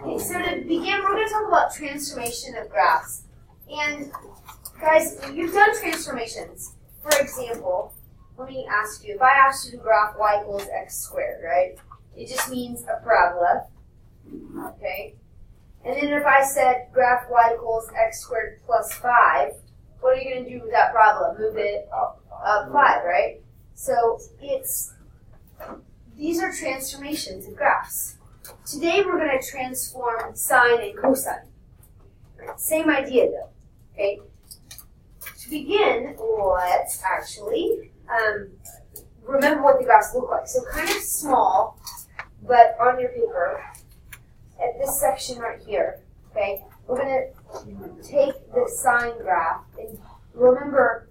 Okay, so to begin, we're going to talk about transformation of graphs. And guys, you've done transformations. For example, let me ask you, if I asked you to graph y equals x squared, right? It just means a parabola, okay? And then if I said graph y equals x squared plus 5, what are you going to do with that parabola? Move it up 5, right? So these are transformations of graphs. Today we're going to transform sine and cosine. Same idea though, okay? To begin, let's actually remember what the graphs look like. So kind of small, but on your paper, at this section right here, okay, we're going to take the sine graph, and remember,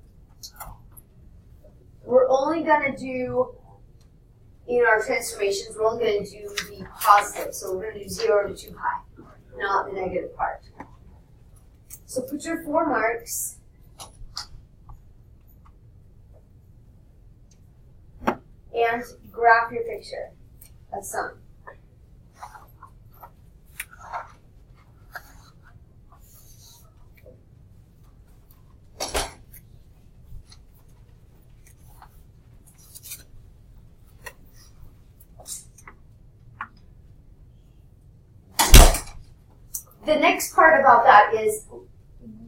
we're only going to do, in our transformations, we're only going to do the positive. So we're going to do 0 to 2 pi, not the negative part. So put your 4 marks. And graph your picture of sine. The next part about that is,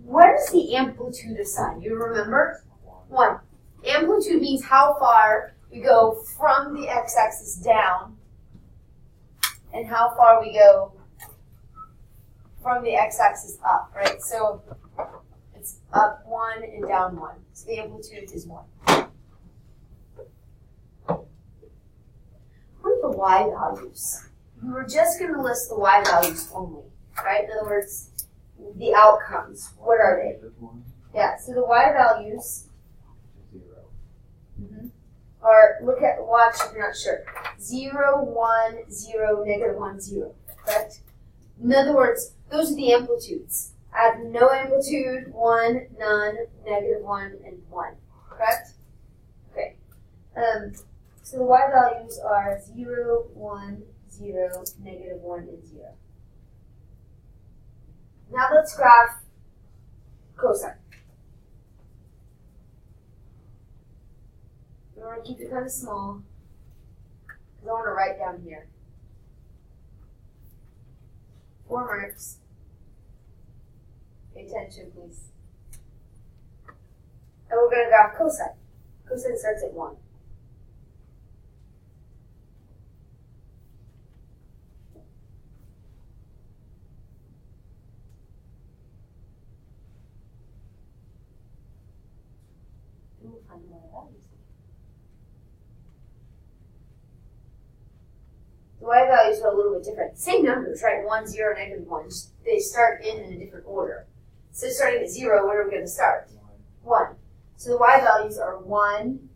what is the amplitude of sine? You remember? 1. Amplitude means how far we go from the x-axis down and how far we go from the x-axis up, right? So it's up 1 and down 1. So the amplitude is 1. What are the y values? We were just going to list the y values only, right? In other words, the outcomes. What are they? Yeah, so the y values are, watch if you're not sure. 0, 1, 0, negative 1, 0, correct? In other words, those are the amplitudes. I have no amplitude, 1, none, negative 1, and 1, correct? Okay. So the y values are 0, 1, 0, negative 1, and 0. Now let's graph cosine. We want to keep it kind of small, because I want to write down here. 4 marks. Pay attention, please. And we're going to graph cosine. Cosine starts at 1. We'll find the y values. The y values are a little bit different. Same numbers, right? 1, 0, negative 1. They start in a different order. So starting at 0, where are we going to start? 1. So the y values are 1,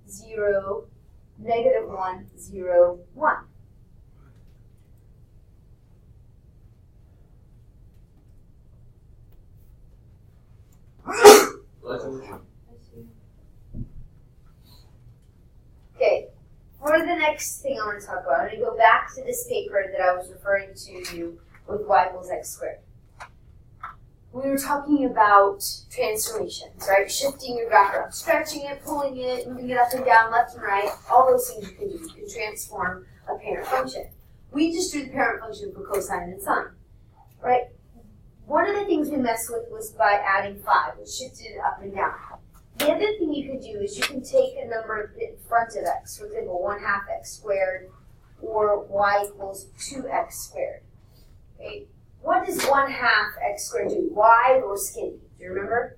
0, negative 1, 0, 1. Okay. For the next thing I want to talk about, I'm going to go back to this paper that I was referring to you with y equals x squared. We were talking about transformations, right? Shifting your graph around, stretching it, pulling it, moving it up and down, left and right, all those things you can do. You can transform a parent function. We just drew the parent function for cosine and sine, right? One of the things we messed with was by adding 5, which shifted it up and down. The other thing you could do is you can take a number in front of x, for example, 1/2 x squared, or y equals 2x squared. Okay? What does 1/2 x squared do? Wide or skinny? Do you remember?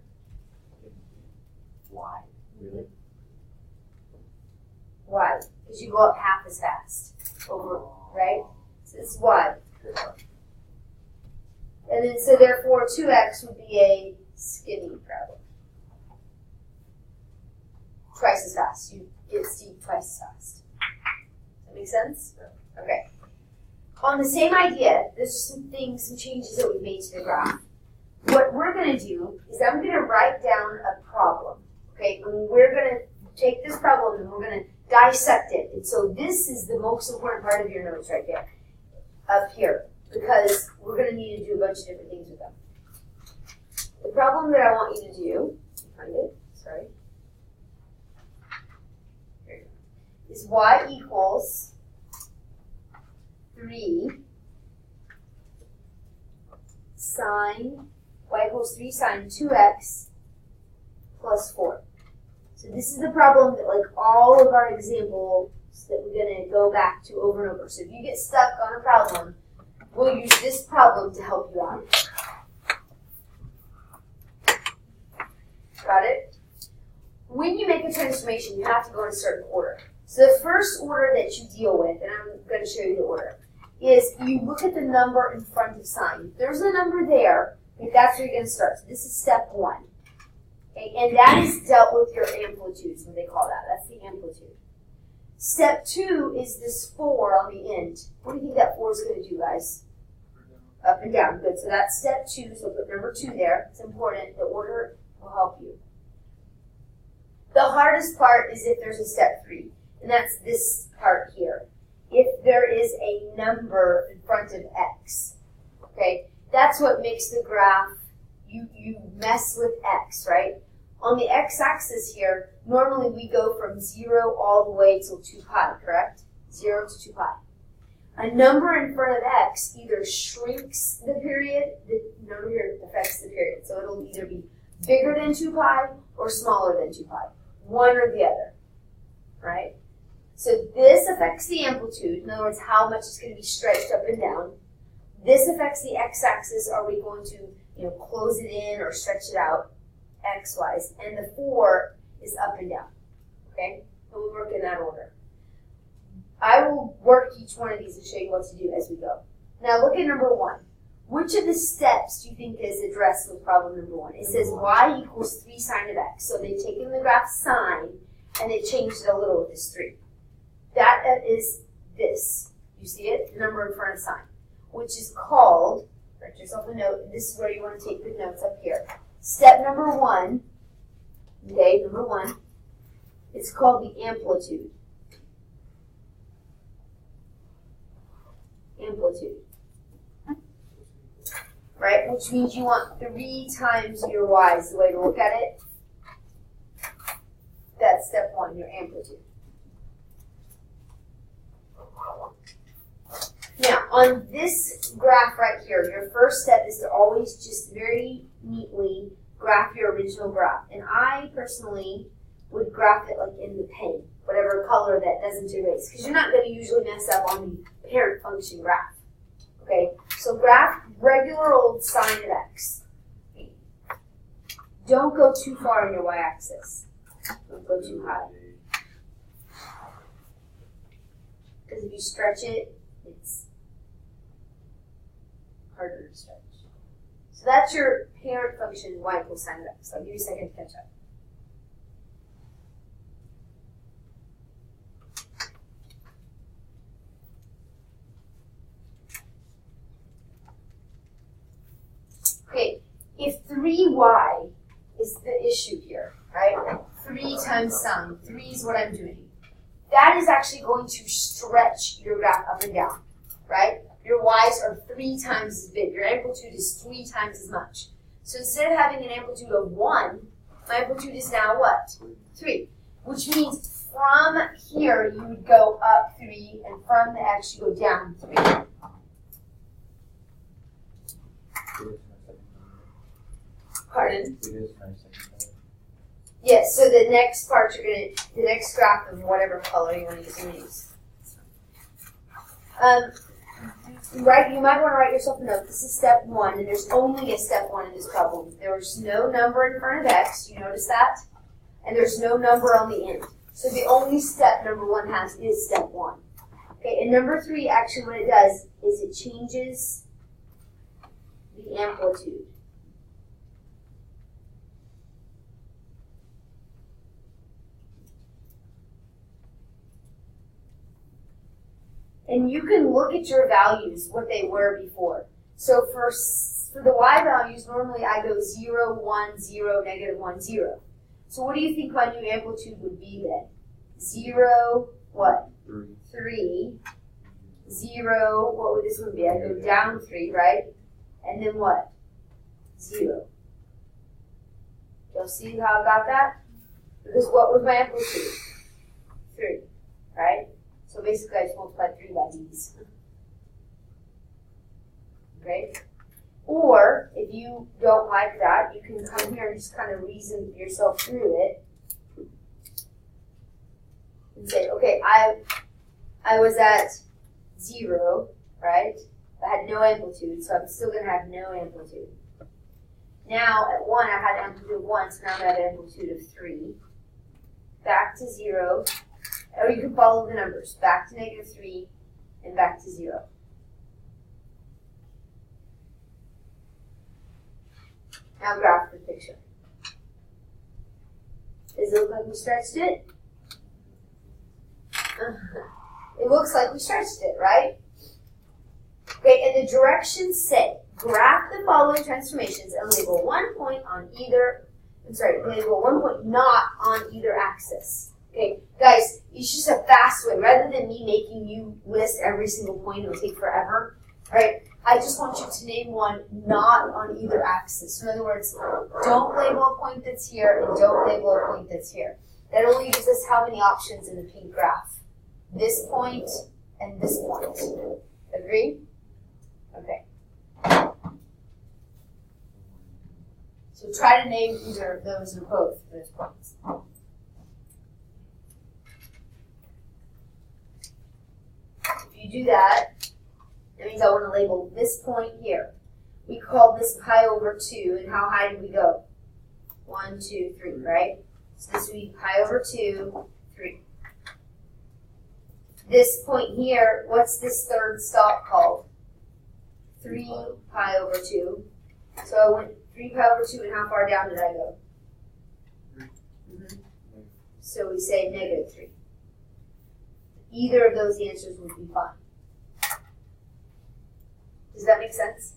Wide. Really? Wide, because you go up half as fast, over, right? So it's wide. And then, so therefore, 2x would be a skinny problem. Twice as fast. You get steep twice as fast. Does that make sense? Okay. On the same idea, there's some changes that we made to the graph. What we're going to do is I'm going to write down a problem. Okay, and we're going to take this problem and we're going to dissect it. And so this is the most important part of your notes right there, up here. because we're going to need to do a bunch of different things with them. The problem that I want you to do, find it, sorry, here you go, is y equals 3 sine, y equals 3 sine 2x plus 4. So this is the problem that like all of our examples that we're going to go back to over and over. So if you get stuck on a problem, we'll use this problem to help you out. Got it? When you make a transformation, you have to go in a certain order. So the first order that you deal with, and I'm going to show you the order, is you look at the number in front of sine. If there's a number there, that's where you're going to start. So this is step 1. Okay, and that is dealt with your amplitude, is what they call that. That's the amplitude. Step 2 is this 4 on the end. What do you think that 4 is going to do, guys? Up and down. Good. So that's step 2. So put number 2 there. It's important. The order will help you. The hardest part is if there's a step 3, and that's this part here. If there is a number in front of x, okay, that's what makes the graph, you mess with x, right? On the x-axis here, normally we go from 0 all the way till 2 pi, correct? 0 to 2 pi. A number in front of x either shrinks the period, the number here affects the period, so it'll either be bigger than 2 pi or smaller than 2 pi, one or the other, right? So this affects the amplitude, in other words, how much it's going to be stretched up and down. This affects the x-axis, are we going to close it in or stretch it out, x-wise, and the 4 is up and down, okay? And we work in that order. I will work each one of these and show you what to do as we go. Now look at number 1. Which of the steps do you think is addressed with problem number 1? It says y equals 3 sine of x. So they've taken the graph sine and they changed it a little with this 3. That is this. You see it? The number in front of sine, which is called, write yourself a note, and this is where you want to take the notes up here. Step number 1, okay, number 1, it's called the amplitude. Amplitude. Right? Which means you want 3 times your y is the way to look at it. That's step 1, your amplitude. Now, on this graph right here, your first step is to always just very neatly graph your original graph. And I personally would graph it like in the pen, whatever color that doesn't erase, because you're not going to usually mess up on the parent function graph. Okay, so graph regular old sine of x. Don't go too far on your y-axis. Don't go too high. Because if you stretch it, it's harder to stretch. So that's your parent function, y equals sine of x. I'll give you a second to catch up. Okay, if 3y is the issue here, right? 3 times sine, 3 is what I'm doing. That is actually going to stretch your graph up and down, right? Your y's are 3 times as big. Your amplitude is 3 times as much. So instead of having an amplitude of 1, my amplitude is now what? 3. Which means from here you would go up 3, and from the x you go down 3. Pardon? Yes, so the next part the next graph of whatever color you want to use. Right, you might want to write yourself a note. This is step 1, and there's only a step 1 in this problem. There's no number in front of x, you notice that? And there's no number on the end. So the only step number 1 has is step 1. Okay, and number 3, actually what it does is it changes the amplitude. And you can look at your values, what they were before. So for the y values, normally I go 0, 1, 0, negative 1, 0. So what do you think my new amplitude would be then? 0, what? 3. 0, what would this one be? I go down 3, right? And then what? 0. Y'all see how I got that? Because what was my amplitude? 3, right? So basically I just multiplied 3 by these. Okay? Or, if you don't like that, you can come here and just kind of reason yourself through it. And say, okay, I was at 0, right? I had no amplitude, so I'm still going to have no amplitude. Now, at 1, I had amplitude of 1, so now I have amplitude of 3. Back to 0. Or you can follow the numbers. Back to negative 3, and back to 0. Now graph the picture. Does it look like we stretched it? It looks like we stretched it, right? Okay, and the directions say, graph the following transformations and label one point label one point not on either axis. Okay, guys, it's just a fast way. Rather than me making you list every single point, it'll take forever, right? I just want you to name one not on either axis. In other words, don't label a point that's here and don't label a point that's here. That only gives us how many options in the pink graph? This point and this point. Agree? Okay. So try to name either of those or both of those points. If you do that, that means I want to label this point here. We call this pi over 2, and how high did we go? 1, 2, 3, right? So this would be pi over 2, 3. This point here, what's this third stop called? 3 pi over 2. So I went 3 pi over 2, and how far down did I go? 3. So we say negative 3. Either of those answers would be fine. Does that make sense?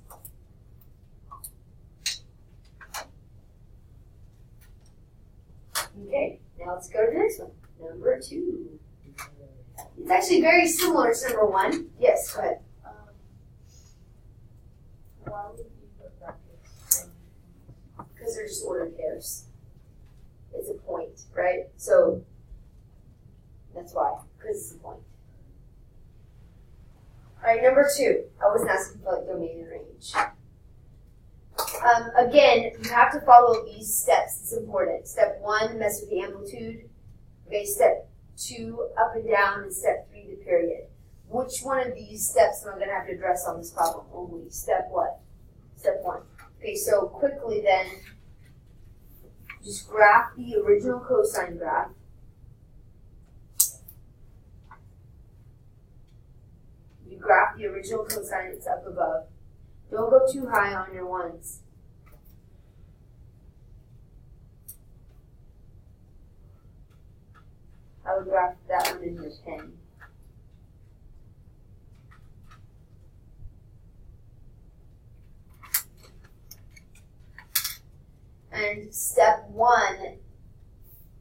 Okay, now let's go to the next one. Number 2. It's actually very similar to number 1. Yes, go ahead. Why would you put brackets? Because they're just ordered pairs. It's a point, right? So that's why, because it's a point. All right, number 2. I wasn't asking for like domain and range. Again, you have to follow these steps. It's important. Step 1, mess with the amplitude. Okay, step 2, up and down, and step 3, the period. Which one of these steps am I going to have to address on this problem? Only step what? Step 1. Okay, so quickly then, just graph the original cosine graph. You graph the original cosine, it's up above. Don't go too high on your ones. I would graph that one in your pen. And step 1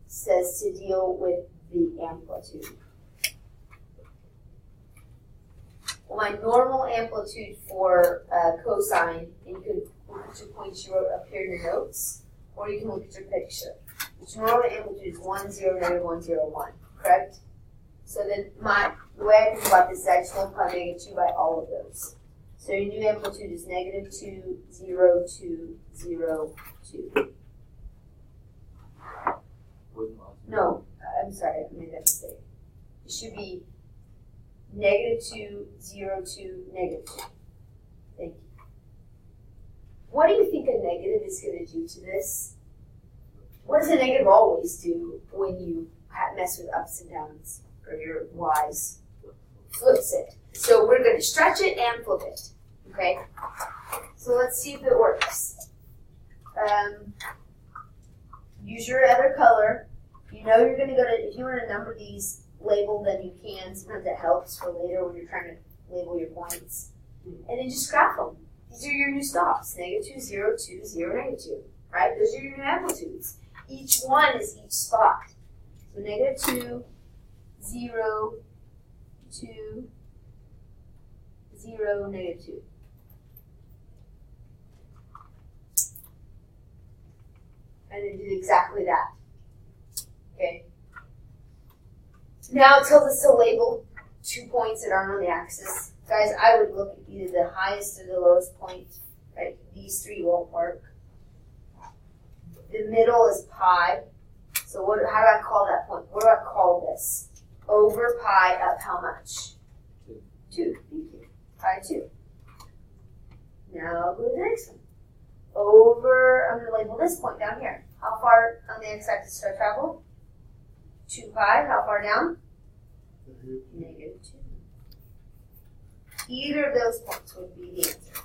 says to deal with the amplitude. Well, my normal amplitude for cosine, and you can look at your points you wrote up here in your notes, or you can look at your picture. Which normal amplitude is 1, 0, negative 1, 0, 1, correct? So then the way I think about this is I just multiply negative 2 by all of those. So your new amplitude is negative 2, 0, 2, 0, 2. No, I'm sorry, I made that mistake. It should be negative 2, 0, 2, negative 2. Thank you. What do you think a negative is going to do to this? What does a negative always do when you mess with ups and downs or your y's? Flips it. So we're going to stretch it and flip it. Okay? So let's see if it works. Use your other color. You know you're going to go to, if you want to number these, label them, you can. Sometimes it helps for later when you're trying to label your points. And then just graph them. These are your new stops. Negative 2, 0, 2, 0, negative 2. Right? Those are your new amplitudes. Each one is each spot. So negative 2, 0, 2, 0, negative 2. And then do exactly that. Okay. Now it tells us to label 2 points that aren't on the axis. Guys, I would look at either the highest or the lowest point. Right? These 3 won't work. The middle is pi. So how do I call that point? What do I call this? Over pi up how much? 2. Thank you. Pi 2. Now I'll go to the next one. Over, I'm going to label this point down here. How far on the x-axis do I travel? 2 pi. How far down? Negative 2. Either of those points would be the answer.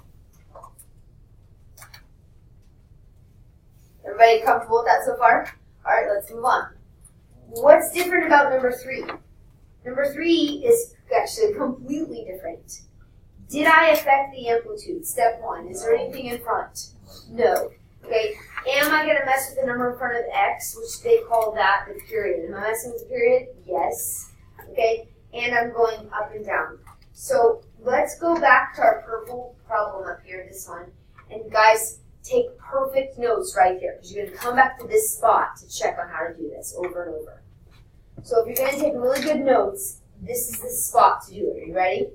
Everybody comfortable with that so far? All right, let's move on. What's different about number 3? Number 3 is actually completely different. Did I affect the amplitude? Step 1. Is there anything in front? No. Okay. Am I going to mess with the number in front of x, which they call that the period? Am I messing with the period? Yes. Okay. And I'm going up and down. So let's go back to our purple problem up here, this one. And guys, take perfect notes right here, because you're going to come back to this spot to check on how to do this over and over. So if you're going to take really good notes, this is the spot to do it. Are you ready?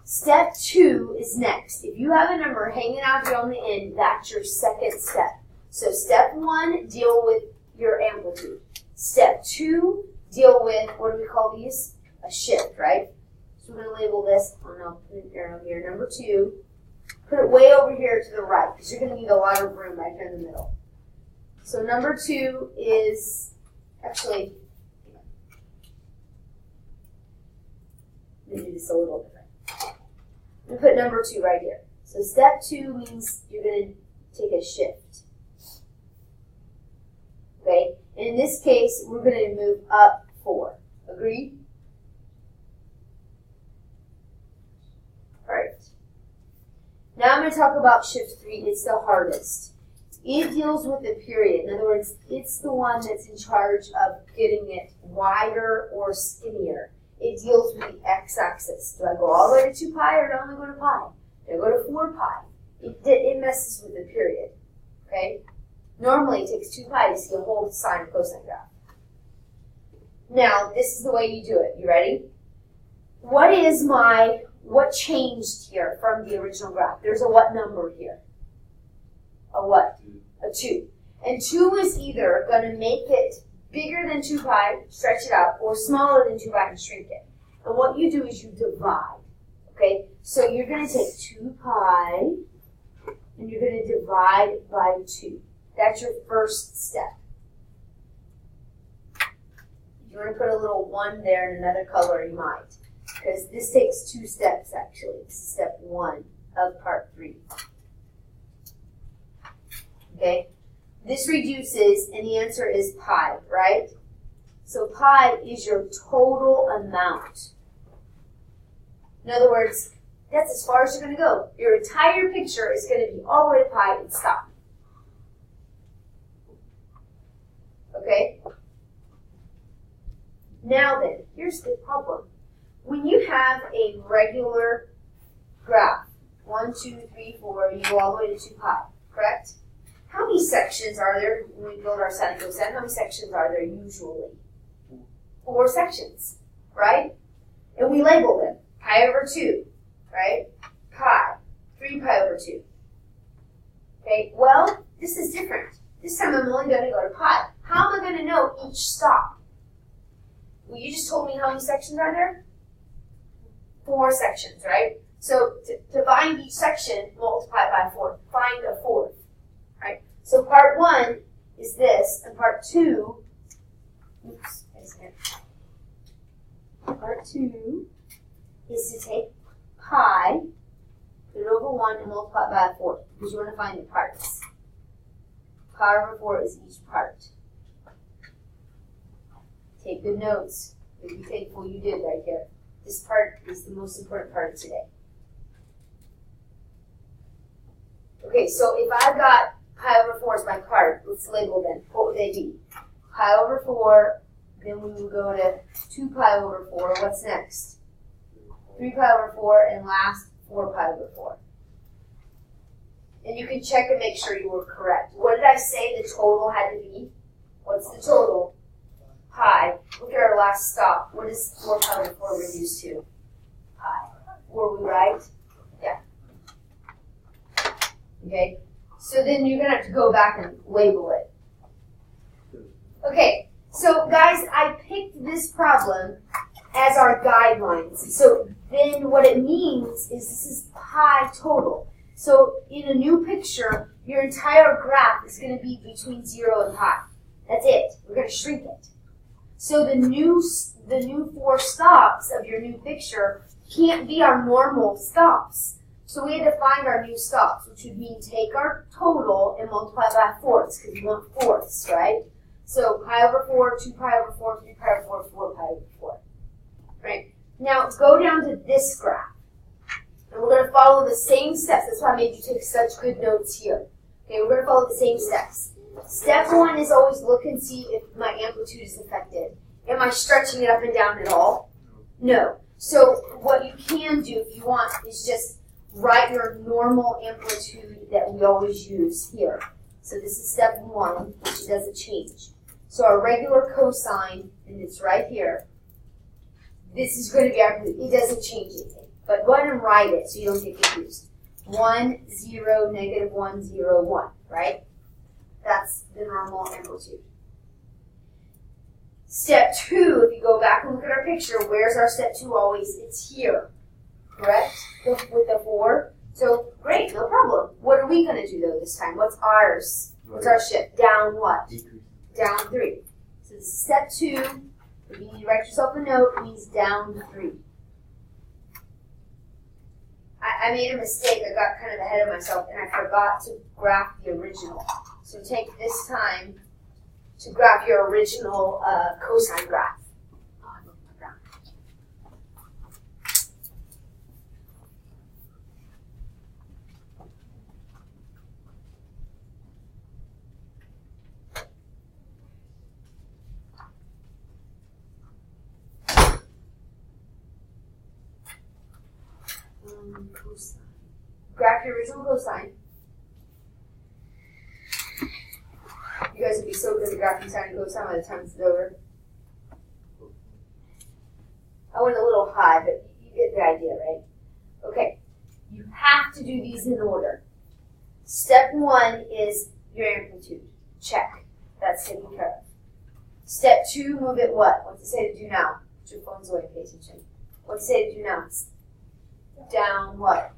Step 2 is next. If you have a number hanging out here on the end, that's your second step. So step 1, deal with your amplitude. Step 2, deal with, what do we call these? A shift, right? So we're going to label this, I'll put an arrow here, number 2. Put it way over here to the right, because you're going to need a lot of room right here in the middle. So number 2 is, actually, let me do this a little different. I'm going to put number 2 right here. So step 2 means you're going to take a shift. Okay? And in this case, we're going to move up 4. Agreed? All right. Now I'm going to talk about shift 3. It's the hardest. It deals with the period. In other words, it's the one that's in charge of getting it wider or skinnier. It deals with the x-axis. Do I go all the way to 2 pi or do I only go to pi? Do I go to 4 pi? It messes with the period. Okay? Normally it takes 2 pi to see a whole sine and cosine graph. Now, this is the way you do it. You ready? What changed here from the original graph? There's a what number here? A what? A 2. And 2 is either going to make it bigger than 2 pi, stretch it out, or smaller than 2 pi and shrink it. And what you do is you divide. Okay? So you're going to take 2 pi and you're going to divide by 2. That's your first step. If you want to put a little 1 there in another color, you might. Because this takes 2 steps, actually. This is step 1 of part 3. Okay? This reduces, and the answer is pi, right? So pi is your total amount. In other words, that's as far as you're going to go. Your entire picture is going to be all the way to pi and stop. Okay? Now then, here's the problem. When you have a regular graph, 1, 2, 3, 4, you go all the way to 2 pi, correct? How many sections are there when we build our sine and cosine? How many sections are there usually? 4 sections, right? And we label them. Pi over 2, right? Pi. 3 pi over 2. Okay, well, this is different. This time I'm only going to go to pi. How am I going to know each stop? Well, you just told me how many sections are there? 4 sections, right? So to find each section, multiply by 4. Find a fourth, right? So part 1 is this, and part 2, oops, part 2 is to take pi, put it over 1, and multiply by 4, because you want to find the parts. Pi over 4 is each part. Take good notes. Be thankful you did right here. This part is the most important part of today. Okay, so if I've got pi over 4 is my part, let's label them. What would they be? Pi over 4, then we will go to 2 pi over 4. What's next? 3 pi over 4, and last 4 pi over 4. And you can check and make sure you were correct. What did I say the total had to be? What's the total? Pi. Look at our last stop. What is 4 pi over 4 reduced to? Pi. Were we right? Yeah. Okay. So then you're going to have to go back and label it. Okay. So guys, I picked this problem as our guidelines. So then what it means is this is pi total. So in a new picture, your entire graph is going to be between 0 and pi. That's it. We're going to shrink it. So the new 4 stops of your new picture can't be our normal stops. So we had to find our new stops, which would mean take our total and multiply by fourths, because we want fourths, right? So pi over 4, 2 pi over 4, 3 pi over 4, 4 pi over 4. Right? Now go down to this graph. And we're going to follow the same steps. That's why I made you take such good notes here. Okay, we're going to follow the same steps. Step 1 is always look and see if my amplitude is affected. Am I stretching it up and down at all? No. So what you can do if you want is just write your normal amplitude that we always use here. So this is step 1, which doesn't change. So our regular cosine, and it's right here, this is going to be our amplitude. It doesn't change anything. But go ahead and write it so you don't get confused. 1, 0, negative 1, 0, 1, right? That's the normal amplitude. Step 2, if you go back and look at our picture, where's our step 2 always? It's here, correct? With the 4. So, great, no problem. What are we going to do, though, this time? What's ours? What's our shift? Down what? Decrease. Down 3. So this is step 2. If you need to write yourself a note, it means down 3. I made a mistake. I got kind of ahead of myself, and I forgot to graph the original. So take this time to graph your original cosine graph. Oh, I moved my graph. Cosine. Graph your original cosine. You guys would be so good at graphing sine and cosine by the time this is over. I went a little high, but you get the idea, right? Okay. You have to do these in order. Step 1 is your amplitude. Check. That's taken care of. Step 2, move it what? What's it say to do now? Put your phones away and pay attention. What's it say to do now? Down what?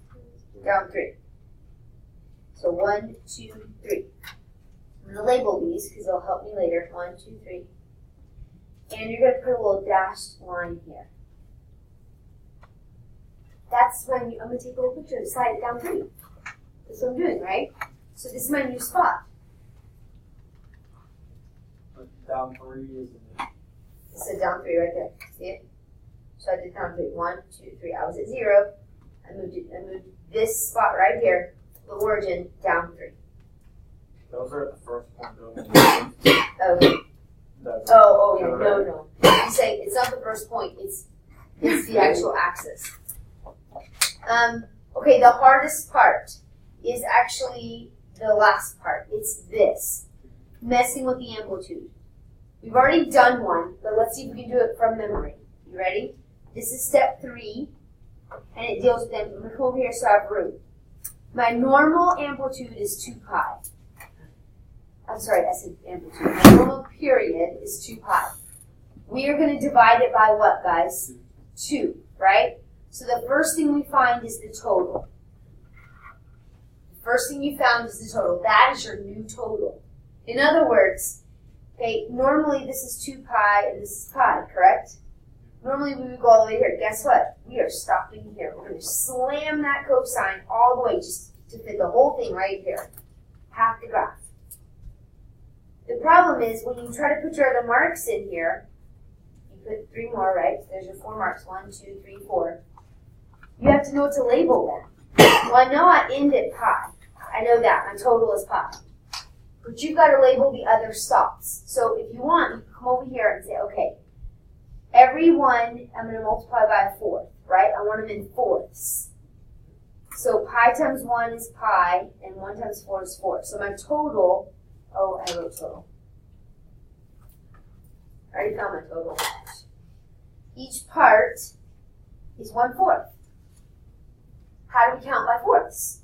Down 3. So 1, 2, 3. I'm going to label these because they'll help me later. 1, 2, 3. And you're going to put a little dashed line here. That's when I'm going to take a little picture and slide it down 3. That's what I'm doing, right? So this is my new spot. Down 3 is It said down 3 right there. See it? So I did down 3. 1, 2, 3. I was at 0. I moved this spot right here, the origin, down 3. those are at the first point though. Oh, yeah, no. You say it's not the first point, it's the actual axis. Okay, the hardest part is actually the last part. It's this, messing with the amplitude. We've already done one, but let's see if we can do it from memory. You ready? This is step 3. And it deals with them. I'm going to come over here so I have room. My normal amplitude is 2 pi. I'm sorry, I said amplitude. My normal period is 2 pi. We are going to divide it by what, guys? 2, right? So the first thing we find is the total. The first thing you found is the total. That is your new total. In other words, okay, normally this is 2 pi and this is pi, correct? Normally we would go all the way here. Guess what? We are stopping here. We're going to slam that cosine all the way just to fit the whole thing right here. Half the graph. The problem is when you try to put your other marks in here, you put 3 more, right? So there's your 4 marks. 1, 2, 3, 4. You have to know what to label them. Well, I know I end at pi. I know that. My total is pi. But you've got to label the other stops. So if you want, you can come over here and say, okay, every one I'm going to multiply by a 4th, right? I want them in fourths. So pi times 1 is pi, and 1 times 4 is 4. So my total, oh, I wrote total. I already found my total. Each part is 1/4. How do we count by fourths?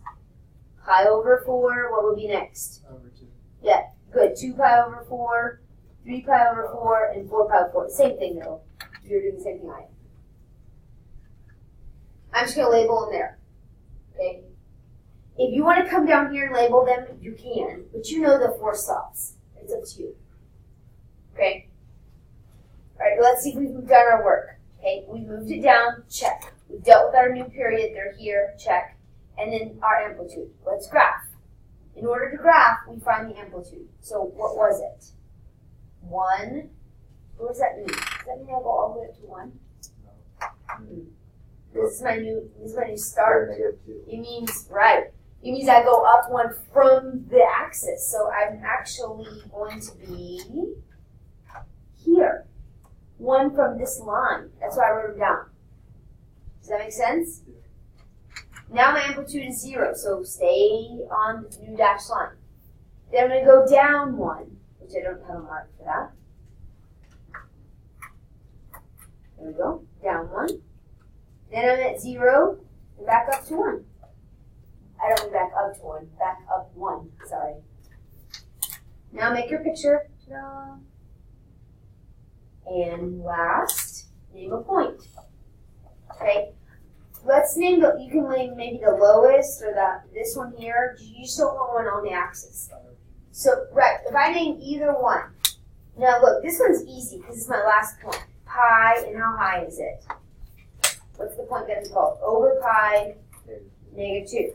Pi over 4, what would be next? Over 2. Yeah, good. 2 pi over 4, 3 pi over 4, and 4 pi over 4. Same thing though. You're doing the same thing I am. I'm just going to label them there. Okay? If you want to come down here and label them, you can. But you know the 4 stops. It's up to you. Okay? Alright, let's see if we've done our work. Okay, we moved it down, check. We've dealt with our new period, they're here, check. And then our amplitude. Let's graph. In order to graph, we find the amplitude. So what was it? 1. What does that mean? Does that mean I go all the way up to 1? No. This is my new start. -2. It means, right. It means I go up 1 from the axis. So I'm actually going to be here. 1 from this line. That's why I wrote it down. Does that make sense? Yeah. Now my amplitude is 0, so stay on the new dashed line. Then I'm going to go down 1, which I don't have a mark for that. There we go, down 1. Then I'm at 0, and back up to 1. I don't mean back up to 1, back up 1, sorry. Now make your picture. Ta-da. And last, name a point. Okay, let's name you can name maybe the lowest or this one here. You just don't want one on the axis. So, right, if I name either one, now look, this one's easy because it's my last point. Pi, and how high is it? What's the point going to be called? Over pi, -2.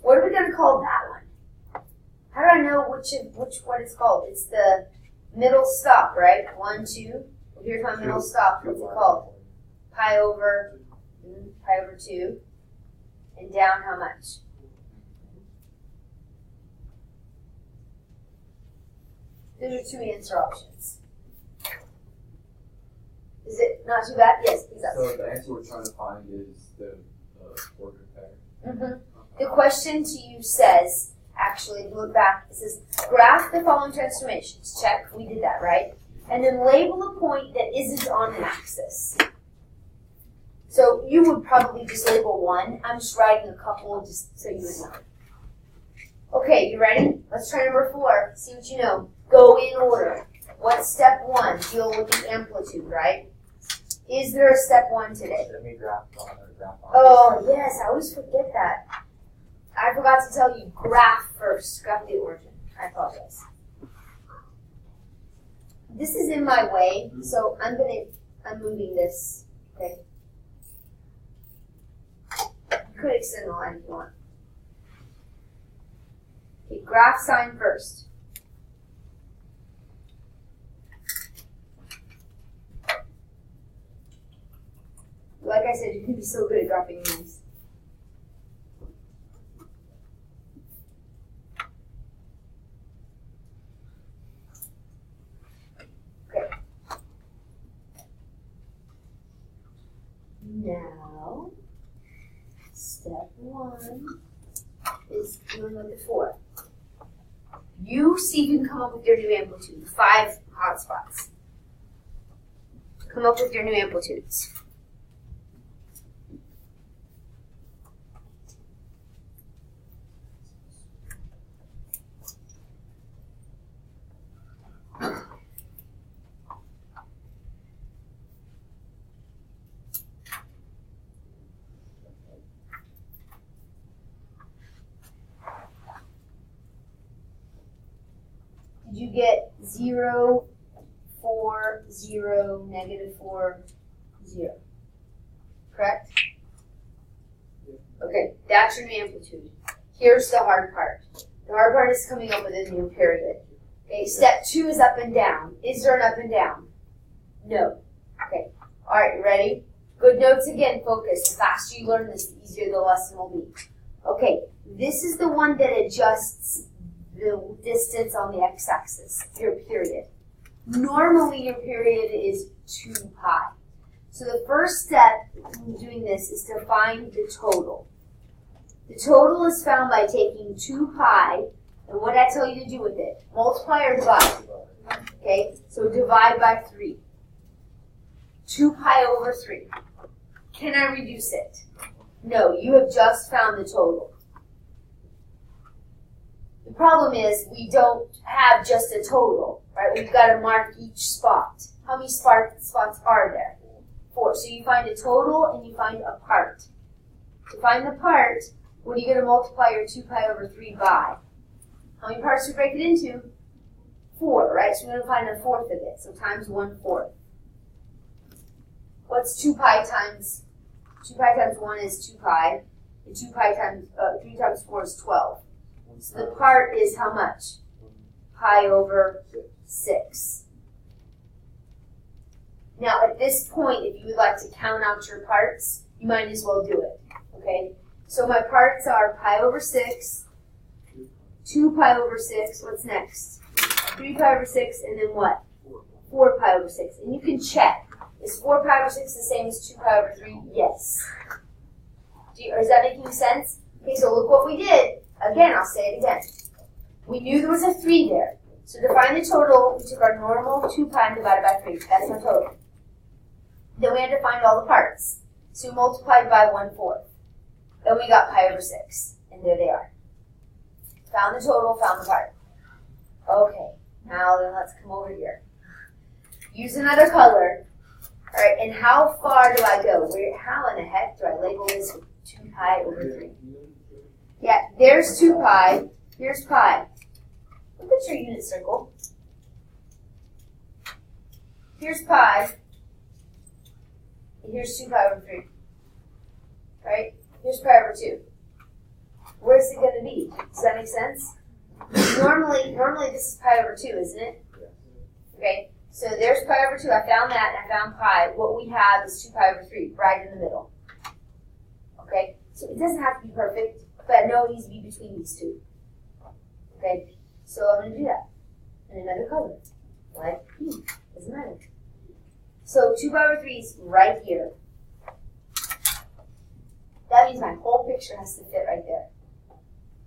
What are we going to call that one? How do I know what it's called? It's the middle stop, right? 1, 2. Here's my middle stop. What's it called? Pi over 2. And down how much? Those are 2 answer options. Is it not too bad? Yes, exactly. So the answer we're trying to find is the ordered pair. The question to you says, actually, if you look back, it says, graph the following transformations. Check, we did that, right? And then label a point that isn't on an axis. So you would probably just label 1. I'm just writing a couple just so you would know. Okay, you ready? Let's try number 4. See what you know. Go in order. What's step 1? Deal with the amplitude, right? Is there a step 1 today? Semi-graph on or graph on. Oh, yes, I always forget that. I forgot to tell you, graph first. Graph the origin. I apologize. This is in my way, so I'm moving this, okay? You could extend the line if you want. Okay, graph sign first. Like I said, you can be so good at dropping names. Okay. Now, step 1 is dealing with the 4. You see if you can come up with your new amplitude. 5 hotspots. Come up with your new amplitudes. Did you get 0, 4, 0, -4, 0? Correct? Okay, that's your new amplitude. Here's the hard part. The hard part is coming up with a new period. Okay, step 2 is up and down. Is there an up and down? No. Okay. All right, you ready? Good notes again, focus. The faster you learn this, the easier the lesson will be. Okay, this is the one that adjusts the distance on the x-axis, your period. Normally your period is 2 pi. So the first step in doing this is to find the total. The total is found by taking 2 pi, and what did I tell you to do with it? Multiply or divide? Okay, so divide by 3. 2 pi over 3. Can I reduce it? No, you have just found the total. The problem is we don't have just a total, right? We've got to mark each spot. How many spots are there? 4. So you find a total and you find a part. To find the part, what are you going to multiply your 2 pi over 3 by? How many parts do we break it into? 4, right? So we're going to find a fourth of it. So times 1/4. What's 2 pi times? 2 pi times 1 is 2 pi. And 2 pi times 3 times 4 is 12. So the part is how much? Pi over 6. Now at this point, if you would like to count out your parts, you might as well do it. Okay? So my parts are pi over 6, 2 pi over 6, what's next? 3 pi over 6, and then what? 4 pi over 6. And you can check. Is 4 pi over 6 the same as 2 pi over 3? Yes. Is that making sense? Okay, so look what we did. Again, I'll say it again. We knew there was a 3 there. So to find the total, we took our normal 2 pi and divided by 3. That's our total. Then we had to find all the parts. So we multiplied by 1/4. Then we got pi over 6. And there they are. Found the total, found the part. Okay, now then let's come over here. Use another color. Alright, and how far do I go? How in the heck do I label this with 2 pi over 3? Yeah, there's 2 pi. Here's pi. Look at your unit circle. Here's pi. And here's 2 pi over 3. Right? Here's pi over 2. Where's it going to be? Does that make sense? Normally this is pi over 2, isn't it? Okay, so there's pi over 2. I found that, and I found pi. What we have is 2 pi over 3, right in the middle. Okay, so it doesn't have to be perfect, but I know it needs to be between these two. Okay, so I'm going to do that in another color, like pink. Doesn't matter. So 2 pi over 3 is right here. That means my whole picture has to fit right there.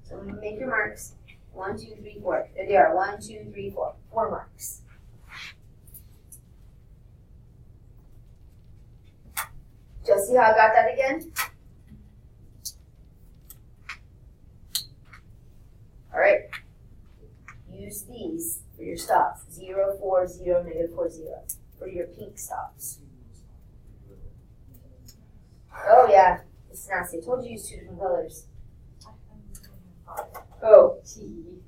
So I'm going to make your marks. 1, 2, 3, 4. There they are. 1, 2, 3, 4. 4 marks. Just see how I got that again? Alright. Use these for your stops. 0, 4, 0, negative 4, 0. For your pink stops. Oh yeah. It's nasty. I told you to use 2 different colors. Oh, gee.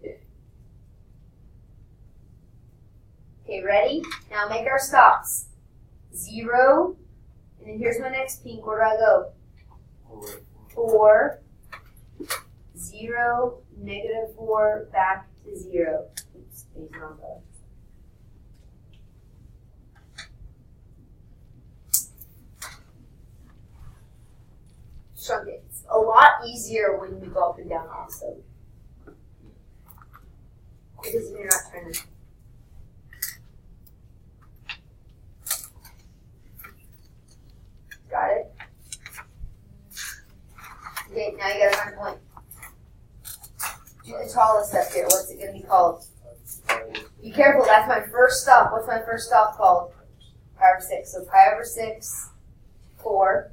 Okay, ready? Now make our stops. 0, and then here's my next pink. Where do I go? 4, 0, negative 4, back to 0. Oops, these are wrong color. Shrunk it. It's a lot easier when we go up and down also. Because you're not trying to. Got it? Okay, now you gotta find a point. Do the tallest up here. What's it gonna be called? Be careful, that's my first stop. What's my first stop called? Pi over 6. So pi over 6, 4.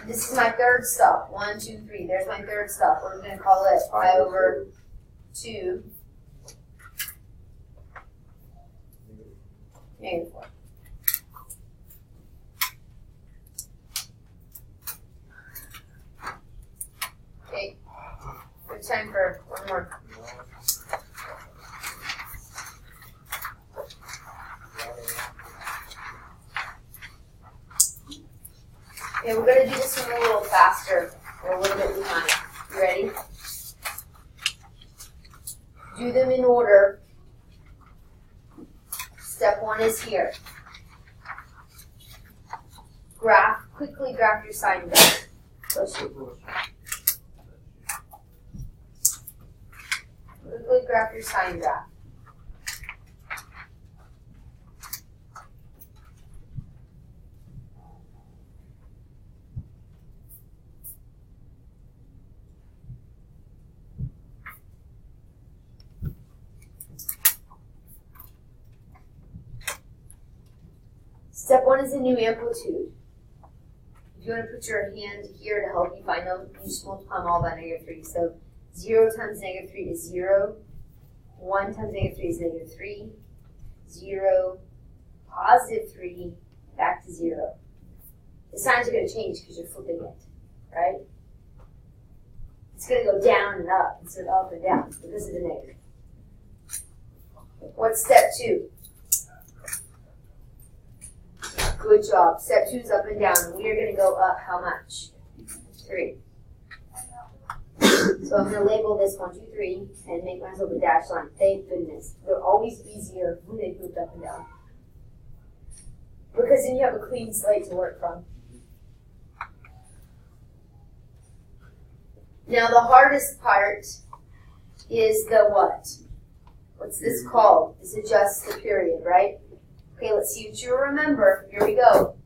This is my third stop. 1, 2, 3. There's my third stop. We're going to call it pi over 2. Negative 4. Okay. Good time for one more. Okay, we're going to do this one a little faster. We're a little bit behind. You ready? Do them in order. Step 1 is here. Quickly graph your sine graph. Quickly graph your sine graph. Step 1 is a new amplitude. If you want to put your hand here to help you find them, you just multiply them all by -3. So 0 times -3 is 0. 1 times -3 is -3. 0, positive 3, back to 0. The signs are going to change because you're flipping it, right? It's going to go down and up instead of up and down because of the negative. What's step 2? Good job. Step 2 is up and down. And we are going to go up how much? 3. So I'm going to label this 1, 2, 3 and make myself a dashed line. Thank goodness. They're always easier when they moved up and down. Because then you have a clean slate to work from. Now the hardest part is the what? What's this called? This is just the period, right? Okay, let's see what you remember. Here we go.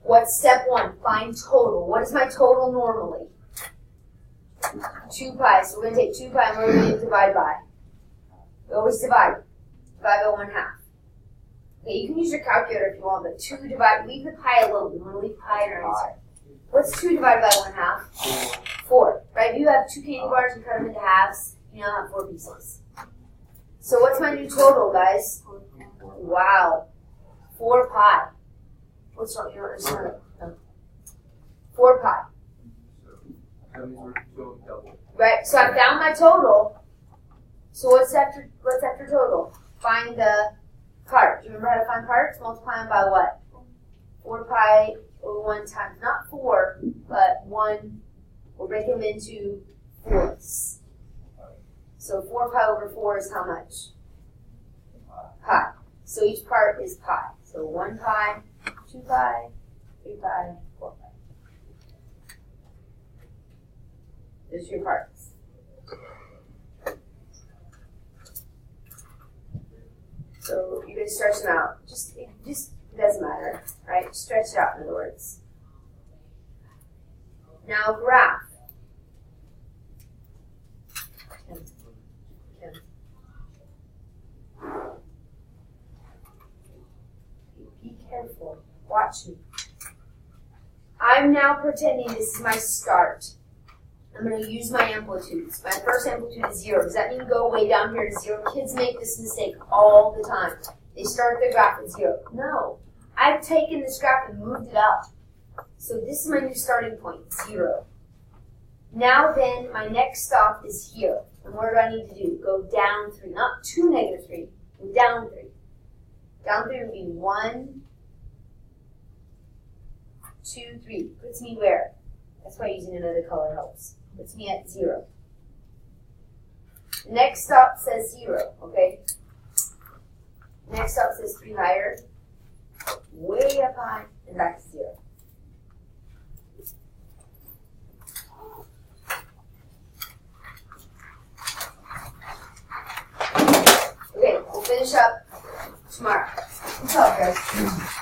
What's step 1? Find total. What is my total normally? 2 pi. So we're going to take 2 pi and we're going to divide by. We always divide. Divide by 1/2. Okay, you can use your calculator if you want, but 2 divided, leave the pi alone. We want to leave pi in our answer. What's 2 divided by 1/2? 4. Right? If you have 2 candy bars and cut them into halves, you now have 4 pieces. So what's my new total, guys? Wow. 4 pi. What's wrong? You don't understand it? No. 4 pi. That means we're doing double. Right? So I found my total. So what's after total? Find the part. Do you remember how to find parts? Multiply them by what? 4 pi over 1 times, not 4, but 1. We'll break them into fourths. So 4 pi over 4 is how much? Pi. So each part is pi. So 1 pi, 2 pi, 3 pi, 4 pi. Those are your parts. So you can stretch them out. It doesn't matter, right? Stretch it out, in other words. Now graph. Be careful. Watch me. I'm now pretending this is my start. I'm going to use my amplitudes. My first amplitude is 0. Does that mean go way down here to 0? Kids make this mistake all the time. They start their graph at 0. No. I've taken this graph and moved it up. So this is my new starting point, 0. Now then, my next stop is here. And what do I need to do? Go down 3. Not to -3. Go down 3. Down 3 would be 1, 2, 3. Puts me where? That's why using another color helps. Puts me at 0. Next stop says 0, okay? Next stop says 3 higher. Way up high and back to 0. Okay, we'll finish up tomorrow. Good job, guys.